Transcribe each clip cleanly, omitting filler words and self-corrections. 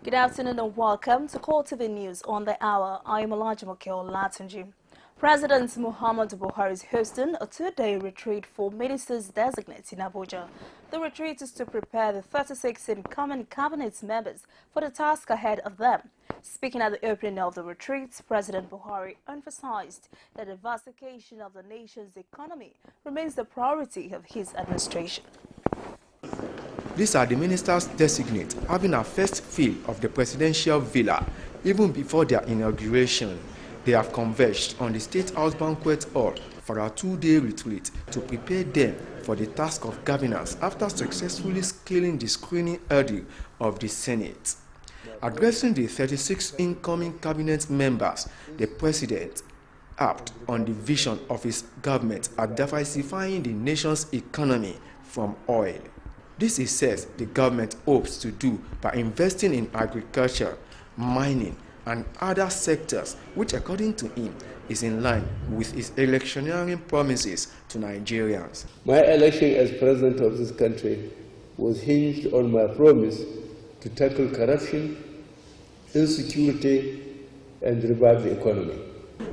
Good afternoon and welcome to CoreTV News on the hour. I am Olajumoke Olatunji. President Muhammadu Buhari is hosting a two-day retreat for ministers designates in Abuja. The retreat is to prepare the 36 incoming cabinet members for the task ahead of them. Speaking at the opening of the retreat, President Buhari emphasized that the diversification of the nation's economy remains the priority of his administration. These are the ministers designate having a first feel of the presidential villa even before their inauguration. They have converged on the State House Banquet Hall for a two-day retreat to prepare them for the task of governance after successfully scaling the screening hurdle of the Senate. Addressing the 36 incoming cabinet members, the president harped on the vision of his government at diversifying the nation's economy from oil. This, he says, the government hopes to do by investing in agriculture, mining, and other sectors, which, according to him, is in line with his electioneering promises to Nigerians. My election as president of this country was hinged on my promise to tackle corruption, insecurity, and revive the economy.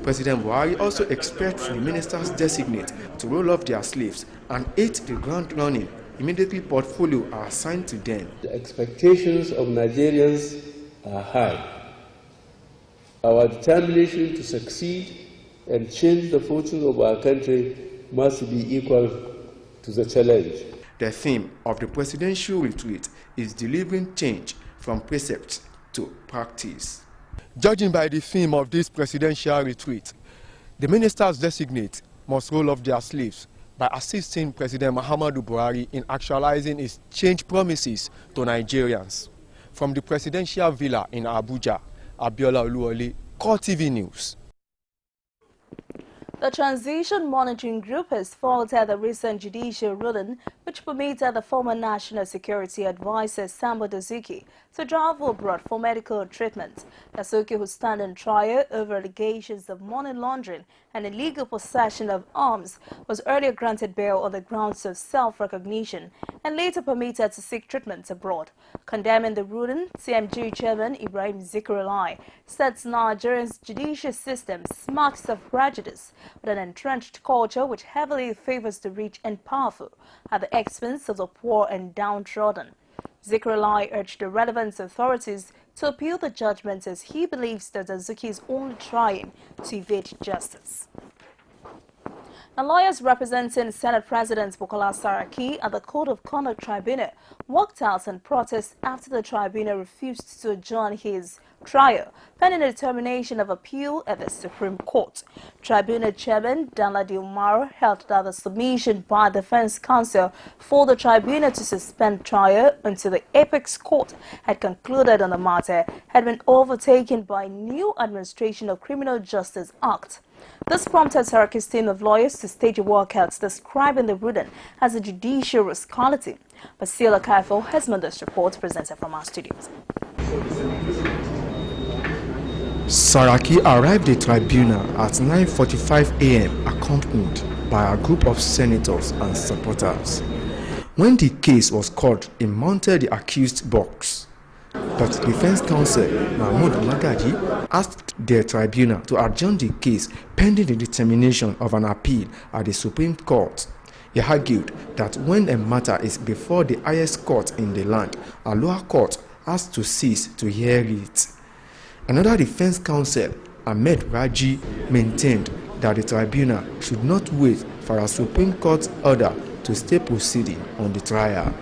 President Buhari also expects the ministers designate to roll up their sleeves and hit the ground running immediately portfolio are assigned to them. The expectations of Nigerians are high. Our determination to succeed and change the fortune of our country must be equal to the challenge. The theme of the presidential retreat is delivering change from precept to practice. Judging by the theme of this presidential retreat, the ministers designate must roll up their sleeves by assisting President Muhammadu Buhari in actualizing his change promises to Nigerians. From the presidential villa in Abuja, Abiola Oluwole, CoreTV News. The Transition Monitoring Group has faulted the recent judicial ruling which permitted the former National Security Advisor Sambo Dasuki to travel abroad for medical treatment. Dasuki, who stand on trial over allegations of money laundering and illegal possession of arms, was earlier granted bail on the grounds of self-recognition and later permitted to seek treatment abroad. Condemning the ruling, CMG Chairman Ibrahim Zikrullah said Nigeria's judicial system smacks of prejudice with an entrenched culture which heavily favors the rich and powerful at the expense of the poor and downtrodden. Zikrullah urged the relevant authorities to appeal the judgment as he believes that Dasuki is only trying to evade justice. Now, lawyers representing Senate President Bukola Saraki at the Code of Conduct Tribunal walked out in protest after the tribunal refused to adjourn his trial, pending the determination of appeal at the Supreme Court. Tribunal Chairman Danladi Umar held that the submission by the defense counsel for the tribunal to suspend trial until the Apex Court had concluded on the matter had been overtaken by new Administration of Criminal Justice Act. This prompted Saraki's team of lawyers to stage a walkout describing the ruling as a judicial rascality. Basila Kaifo has made this report presented from our studios. Saraki arrived at the tribunal at 9:45 a.m. accompanied by a group of senators and supporters. When the case was called, he mounted the accused box. But defense counsel Mahmoud Magaji asked the tribunal to adjourn the case pending the determination of an appeal at the Supreme Court. He argued that when a matter is before the highest court in the land, a lower court has to cease to hear it. Another defense counsel, Ahmed Raji, maintained that the tribunal should not wait for a Supreme Court order to stay proceeding on the trial.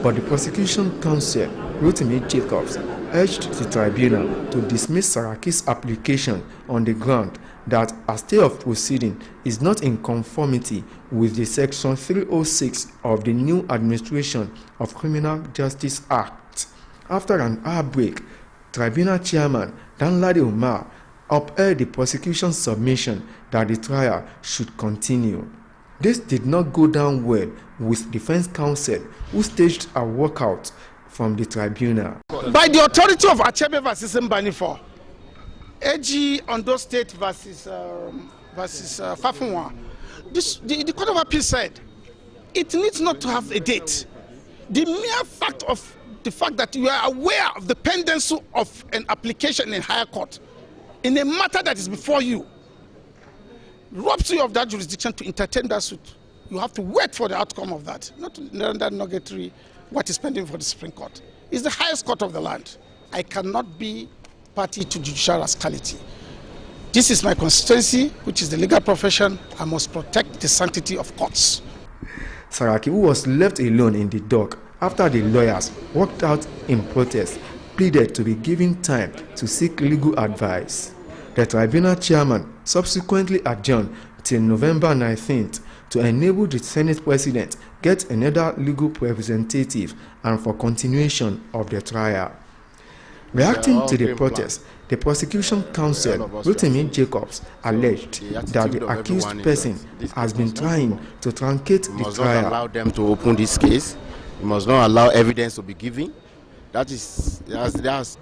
But the prosecution counsel, Rotimi Jacobs, urged the tribunal to dismiss Saraki's application on the ground that a stay of proceeding is not in conformity with the Section 306 of the new Administration of Criminal Justice Act. After an hour break, Tribunal Chairman Danladi Umar upheld the prosecution's submission that the trial should continue. This did not go down well with defense counsel, who staged a walkout from the tribunal. By the authority of Achebe versus Mbanifo, AG Ondo State versus Fafunwa, the Court of Appeal said it needs not to have a date. The mere fact of the fact that you are aware of the pendency of an application in higher court in a matter that is before you, robs you of that jurisdiction to entertain that suit. You have to wait for the outcome of that, not to render nugatory what is pending for the Supreme Court. It's the highest court of the land. I cannot be party to judicial rascality. This is my constituency, which is the legal profession. I must protect the sanctity of courts. Saraki, who was left alone in the dock after the lawyers walked out in protest, pleaded to be given time to seek legal advice. The tribunal chairman subsequently adjourned till November 19th to enable the Senate President get another legal representative and for continuation of the trial. Reacting to the protest, the prosecution counsel, Rotimi Jacobs, alleged that the accused person has been trying to truncate the trial. We must not allow them to open this case. We must not allow evidence to be given. That's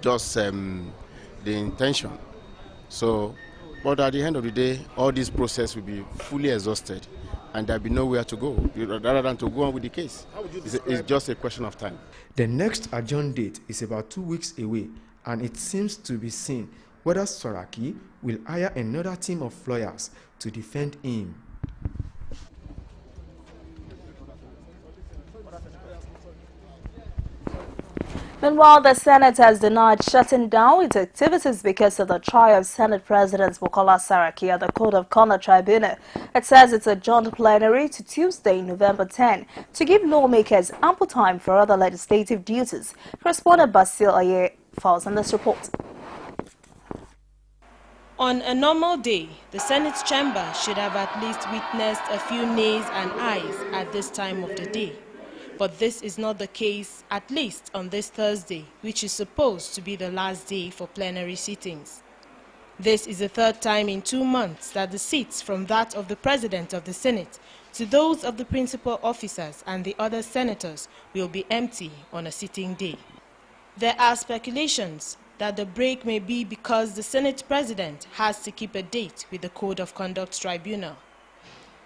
just the intention. So, but at the end of the day, all this process will be fully exhausted and there'll be nowhere to go rather than to go on with the case. It's just a question of time. The next adjourned date is about 2 weeks away, and it seems to be seen whether Saraki will hire another team of lawyers to defend him. Meanwhile, the Senate has denied shutting down its activities because of the trial of Senate President Bukola Saraki at the Code of Conduct Tribunal. It says it's adjourned plenary to Tuesday, November 10, to give lawmakers ample time for other legislative duties. Correspondent Basil Aye files on this report. On a normal day, the Senate chamber should have at least witnessed a few nays and ayes at this time of the day. But this is not the case, at least on this Thursday, which is supposed to be the last day for plenary sittings. This is the third time in 2 months that the seats from that of the President of the Senate to those of the principal officers and the other senators will be empty on a sitting day. There are speculations that the break may be because the Senate President has to keep a date with the Code of Conduct Tribunal.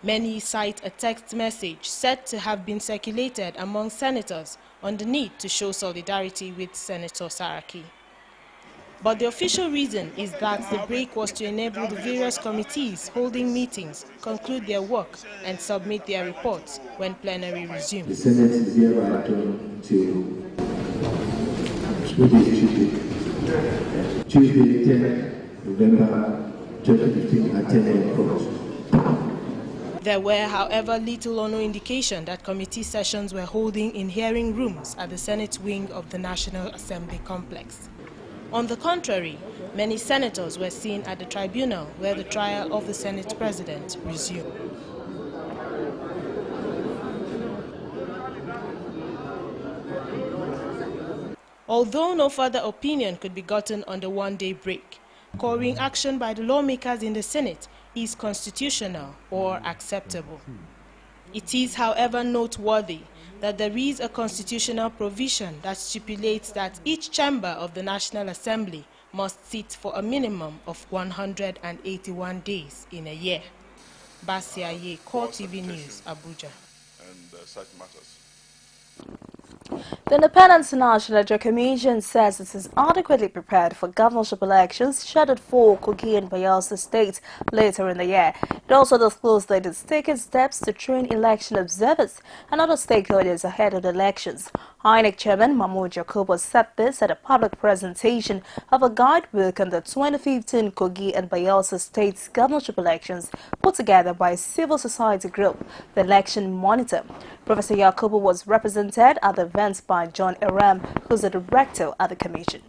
Many cite a text message said to have been circulated among senators on the need to show solidarity with Senator Saraki. But the official reason is that the break was to enable the various committees holding meetings conclude their work and submit their reports when plenary resumes. The Senate is hereby adjourned till Tuesday, 10 November 2015 at 10 a.m. There were, however, little or no indication that committee sessions were holding in hearing rooms at the Senate wing of the National Assembly complex. On the contrary, many senators were seen at the tribunal where the trial of the Senate President resumed. Although no further opinion could be gotten on the one-day break, coring action by the lawmakers in the Senate is constitutional or acceptable. It is, however, noteworthy that there is a constitutional provision that stipulates that each chamber of the National Assembly must sit for a minimum of 181 days in a year. Basia Ye, CoreTV News, Abuja. And such matters. The Independent National Electoral Commission says it is adequately prepared for governorship elections scheduled for Kogi and Bayelsa states later in the year. It also disclosed that it is taking steps to train election observers and other stakeholders ahead of the elections. INEC Chairman Mahmoud Yakubu said this at a public presentation of a guidebook on the 2015 Kogi and Bayelsa states governorship elections put together by a civil society group, the Election Monitor. Professor Yakubu was represented at the event by John Aram, who's the director at the commission.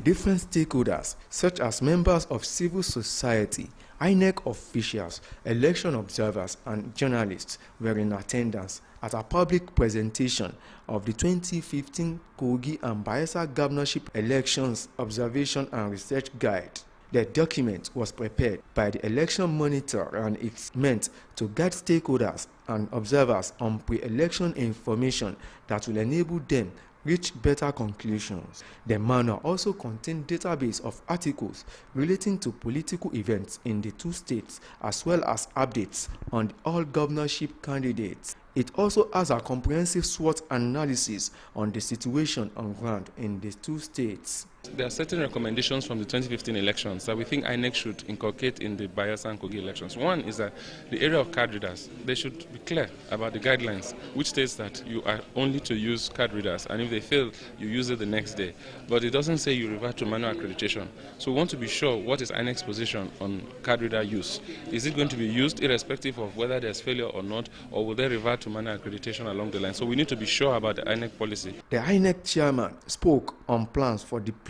Different stakeholders, such as members of civil society, INEC officials, election observers, and journalists were in attendance at a public presentation of the 2015 Kogi and Bayelsa Governorship Elections Observation and Research Guide. The document was prepared by the Election Monitor and it's meant to guide stakeholders and observers on pre-election information that will enable them reach better conclusions. The manual also contained database of articles relating to political events in the two states as well as updates on all governorship candidates. It also has a comprehensive SWOT analysis on the situation on ground in the two states. There are certain recommendations from the 2015 elections that we think INEC should inculcate in the Bayelsa and Kogi elections. One is that the area of card readers, they should be clear about the guidelines, which states that you are only to use card readers, and if they fail, you use it the next day. But it doesn't say you revert to manual accreditation. So we want to be sure what is INEC's position on card reader use. Is it going to be used irrespective of whether there's failure or not, or will they revert to manual accreditation along the line? So we need to be sure about the INEC policy. The INEC chairman spoke on plans for deployment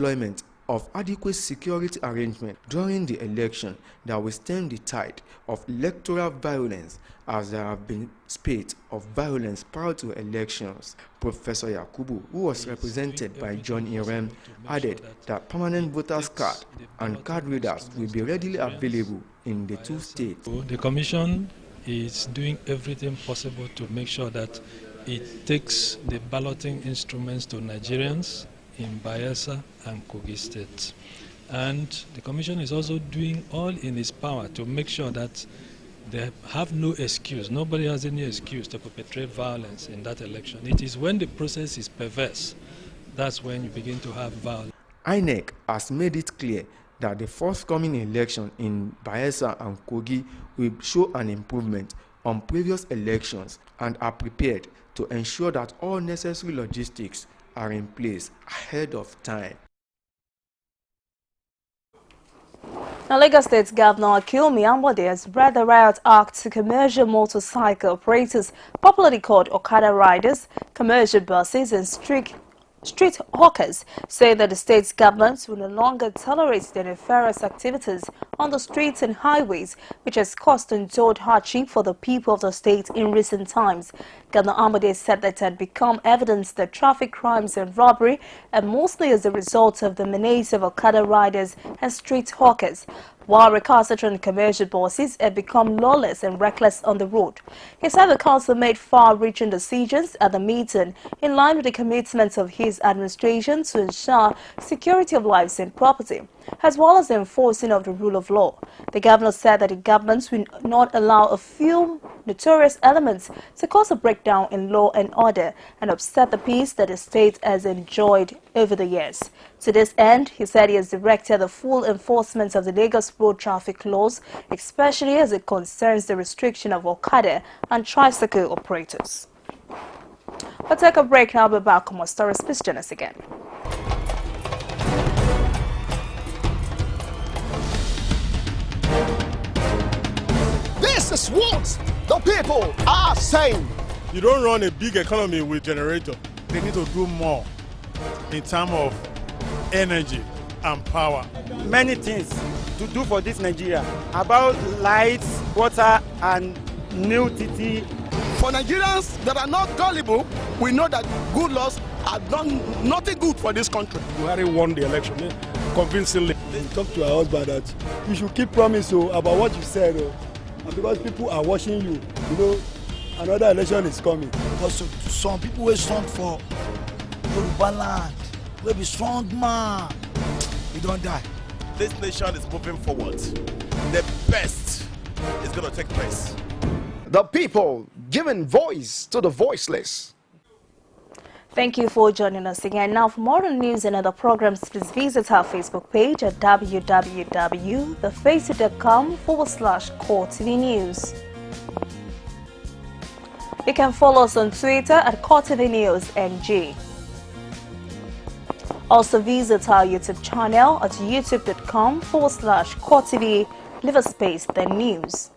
of adequate security arrangement during the election that will stem the tide of electoral violence, as there have been spate of violence prior to elections. Professor Yakubu, who was represented by John Irem, added that permanent voters card and card readers will be readily available in the two states. The Commission is doing everything possible to make sure that it takes the balloting instruments to Nigerians in Bayelsa and Kogi states. And the Commission is also doing all in its power to make sure that they have no excuse. Nobody has any excuse to perpetrate violence in that election. It is when the process is perverse, that's when you begin to have violence. INEC has made it clear that the forthcoming election in Bayelsa and Kogi will show an improvement on previous elections and are prepared to ensure that all necessary logistics are in place ahead of time. Now, Lagos State Governor Akilmi Ambode has brought the riot act to commercial motorcycle operators, popularly called Okada riders, commercial buses and street hawkers, say that the state's government will no longer tolerate their nefarious activities on the streets and highways, which has caused untold hardship for the people of the state in recent times. Governor Ambode said that it had become evident that traffic crimes and robbery are mostly as a result of the menace of Okada riders and street hawkers, while recalcitrant commercial buses have become lawless and reckless on the road. He said the council made far-reaching decisions at the meeting in line with the commitments of his administration to ensure security of lives and property, as well as the enforcing of the rule of law. The governor said that the government will not allow a few notorious elements to cause a breakdown in law and order and upset the peace that the state has enjoyed over the years. To this end, he said he has directed the full enforcement of the Lagos road traffic laws, especially as it concerns the restriction of Okada and tricycle operators. We'll take a break now. I'll be back on more stories. Please join us again. This is what the people are saying. You don't run a big economy with generator. They need to do more in terms of energy and power. Many things to do for this Nigeria about lights, water, and new TT. For Nigerians that are not gullible, we know that good laws have done nothing good for this country. Buhari won the election convincingly. Talk to our husband that you should keep promise about what you said, and because people are watching you, you know, another election is coming. Because some people will stand for Yoruba land, will be strong man, we don't die. This nation is moving forward. The best is going to take place. The people giving voice to the voiceless. Thank you for joining us again. Now, for more news and other programs, please visit our Facebook page at www.facebook.com/CoreTV News. You can follow us on Twitter at CoreTV News NG. Also visit our YouTube channel at youtube.com/CoreTV, leave a space, then news.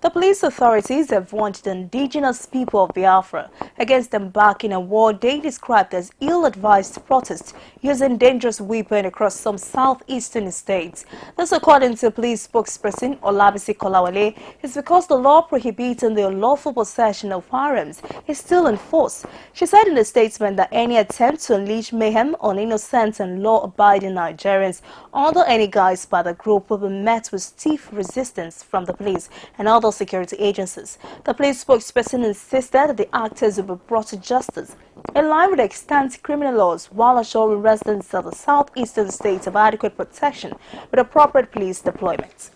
The police authorities have warned the indigenous people of Biafra against embarking on what they described as ill-advised protest using dangerous weapons across some southeastern states. This, according to police spokesperson Olabisi Kolawole, is because the law prohibiting the unlawful possession of firearms is still in force. She said in a statement that any attempt to unleash mayhem on innocent and law-abiding Nigerians under any guise by the group will be met with stiff resistance from the police and other security agencies. The police spokesperson insisted that the actors will be brought to justice in line with extant criminal laws, while assuring residents of the southeastern states of adequate protection with appropriate police deployment.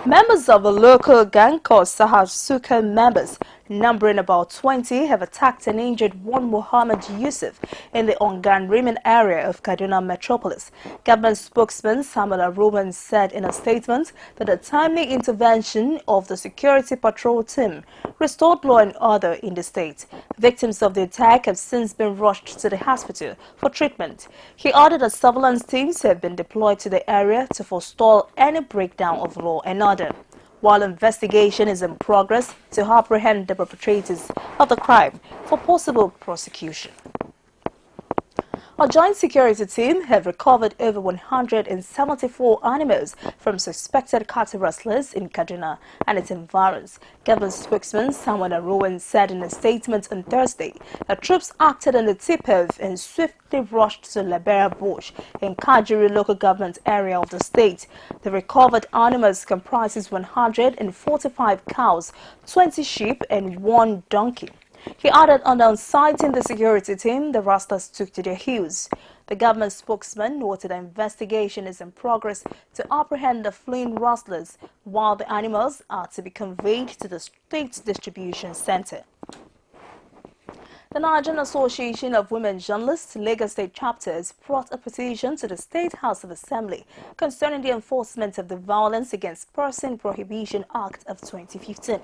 Members of a local gang called Sahasuka members numbering about 20, have attacked and injured one Muhammad Yusuf in the Ongan Rimin area of Kaduna metropolis. Government spokesman Samuel Roman said in a statement that a timely intervention of the security patrol team restored law and order in the state. Victims of the attack have since been rushed to the hospital for treatment. He added that surveillance teams have been deployed to the area to forestall any breakdown of law and order, while investigation is in progress to apprehend the perpetrators of the crime for possible prosecution. A joint security team have recovered over 174 animals from suspected cattle rustlers in Kaduna and its environs. Government spokesman Samuel Rowan said in a statement on Thursday that troops acted on the tip-off and swiftly rushed to Libera Bush in Kajuru local government area of the state. The recovered animals comprises 145 cows, 20 sheep and 1 donkey. He added on citing the security team, the rustlers took to their heels. The government spokesman noted an investigation is in progress to apprehend the fleeing rustlers, while the animals are to be conveyed to the state distribution center. The Nigerian Association of Women Journalists, Lagos State chapters, brought a petition to the State House of Assembly concerning the enforcement of the Violence Against Person Prohibition Act of 2015.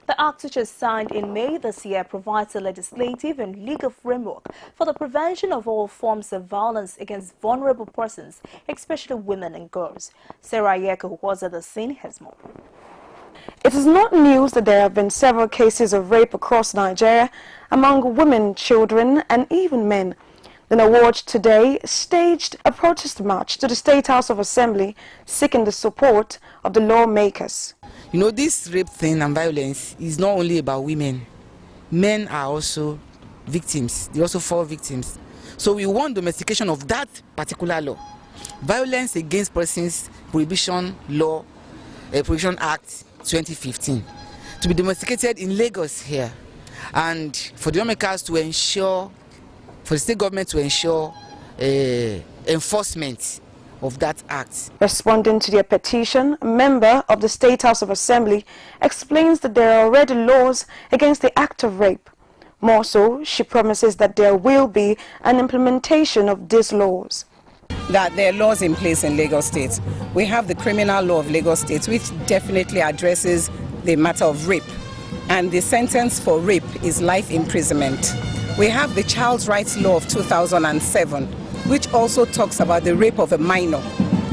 The act, which was signed in May this year, provides a legislative and legal framework for the prevention of all forms of violence against vulnerable persons, especially women and girls. Sarah Yeko, who was at the scene, has more. It is not news that there have been several cases of rape across Nigeria among women, children, and even men. The Nawaj today staged a protest march to the State House of Assembly seeking the support of the lawmakers. You know, this rape thing and violence is not only about women. Men are also victims. They also fall victims. So we want domestication of that particular law. Violence Against Persons Prohibition Law, Prohibition Act 2015, to be domesticated in Lagos here, and for the lawmakers to ensure, for the state government to ensure enforcement of that act. Responding to their petition, a member of the State House of Assembly explains that there are already laws against the act of rape. More so, she promises that there will be an implementation of these laws. That there are laws in place in Lagos State. We have the criminal law of Lagos State, which definitely addresses the matter of rape. And the sentence for rape is life imprisonment. We have the Child Rights Law of 2007, which also talks about the rape of a minor.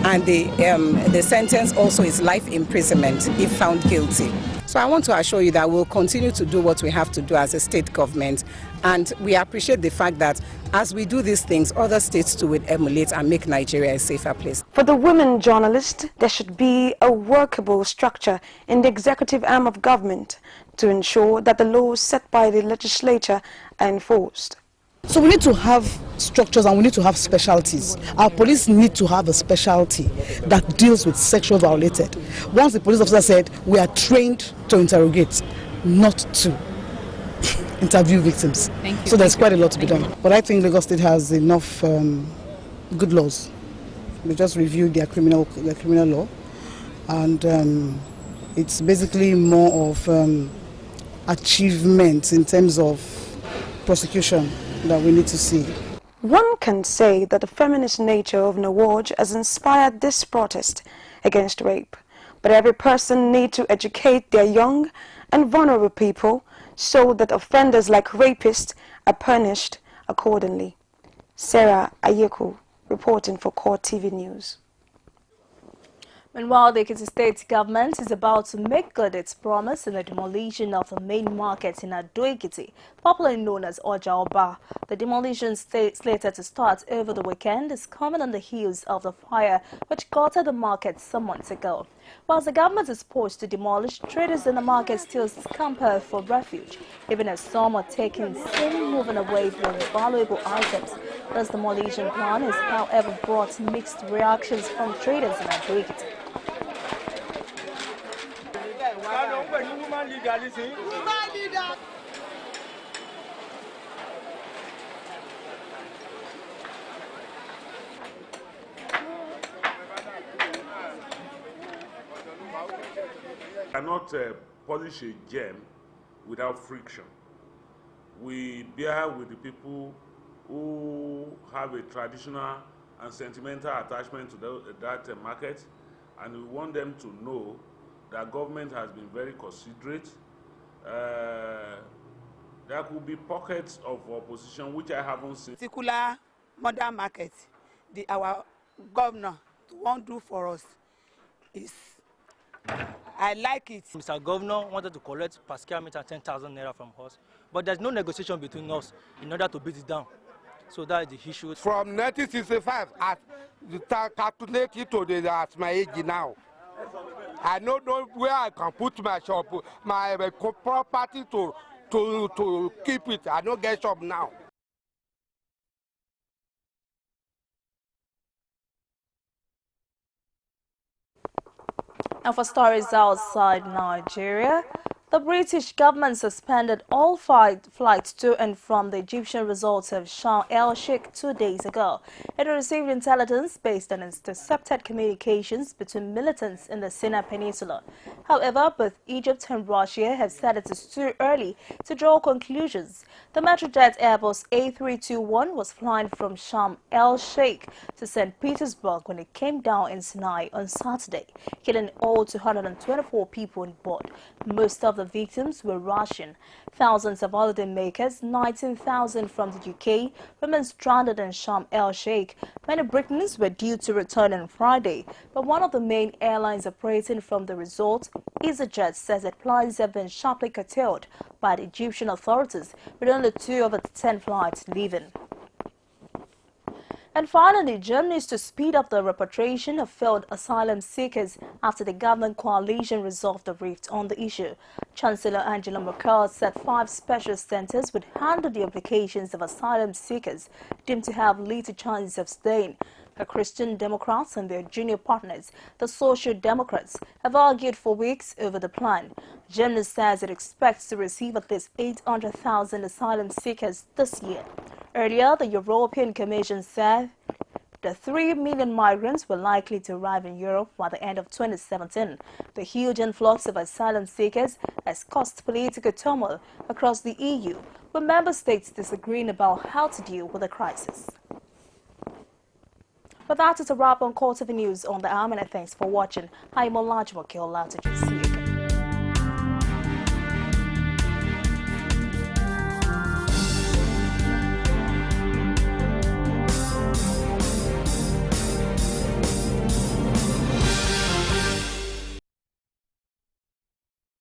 And the sentence also is life imprisonment if found guilty. So I want to assure you that we'll continue to do what we have to do as a state government. And we appreciate the fact that as we do these things, other states too will emulate and make Nigeria a safer place. For the women journalists, there should be a workable structure in the executive arm of government to ensure that the laws set by the legislature are enforced. So we need to have structures and we need to have specialties. Our police need to have a specialty that deals with sexual violated. Once the police officer said, we are trained to interrogate, not to interview victims. So there's quite a lot to be done. But I think Lagos State has enough good laws. We just reviewed their criminal law, and it's basically more of achievement in terms of prosecution that we need to see. One can say that the feminist nature of Nawaj has inspired this protest against rape. But every person needs to educate their young and vulnerable people so that offenders like rapists are punished accordingly. Sarah Ayeko reporting for CoreTV News. Meanwhile, the Ekiti State government is about to make good its promise in the demolition of the main market in Ado-Ekiti, popularly known as Oja Oba. The demolition slated to start over the weekend is coming on the heels of the fire which gutted the market some months ago. Whilst the government is poised to demolish, traders in the market still scamper for refuge, even as some are taking seen moving away from valuable items. This demolition plan has, however, brought mixed reactions from traders in Ado-Ekiti. Cannot polish a gem without friction. We bear with the people who have a traditional and sentimental attachment to that market, and we want them to know that government has been very considerate. There could be pockets of opposition which I haven't seen. Particular modern market, our governor won't do for us is, I like it. Mr. Governor wanted to collect per square meter 10,000 naira from us, but there's no negotiation between us in order to beat it down. So that is the issue. From 1965, calculate it to at my age now. I don't know where I can put my shop, my property to keep it. I don't get shop now. And for stories outside Nigeria, the British government suspended all flights to and from the Egyptian resort of Sharm el-Sheikh 2 days ago. It received intelligence based on intercepted communications between militants in the Sinai Peninsula. However, both Egypt and Russia have said it is too early to draw conclusions. The Metrojet Airbus A321 was flying from Sharm el-Sheikh to St. Petersburg when it came down in Sinai on Saturday, killing all 224 people on board. Most of the victims were Russian. Thousands of holidaymakers, 19,000 from the UK, remain stranded in Sharm el-Sheikh. Many Britons were due to return on Friday, but one of the main airlines operating from the resort, EasyJet, says that plans have been sharply curtailed by the Egyptian authorities, with only 2 of its 10 flights leaving. And finally, Germany is to speed up the repatriation of failed asylum seekers after the government coalition resolved the rift on the issue. Chancellor Angela Merkel said 5 special centers would handle the applications of asylum seekers deemed to have little chance of staying. The Christian Democrats and their junior partners, the Social Democrats, have argued for weeks over the plan. Germany says it expects to receive at least 800,000 asylum seekers this year. Earlier, the European Commission said the 3 million migrants were likely to arrive in Europe by the end of 2017. The huge influx of asylum seekers has caused political turmoil across the EU, with member states disagreeing about how to deal with the crisis. But that is a wrap on CoreTV News on the hour, and thanks for watching. I'm Olajimoke Olatuji. See you.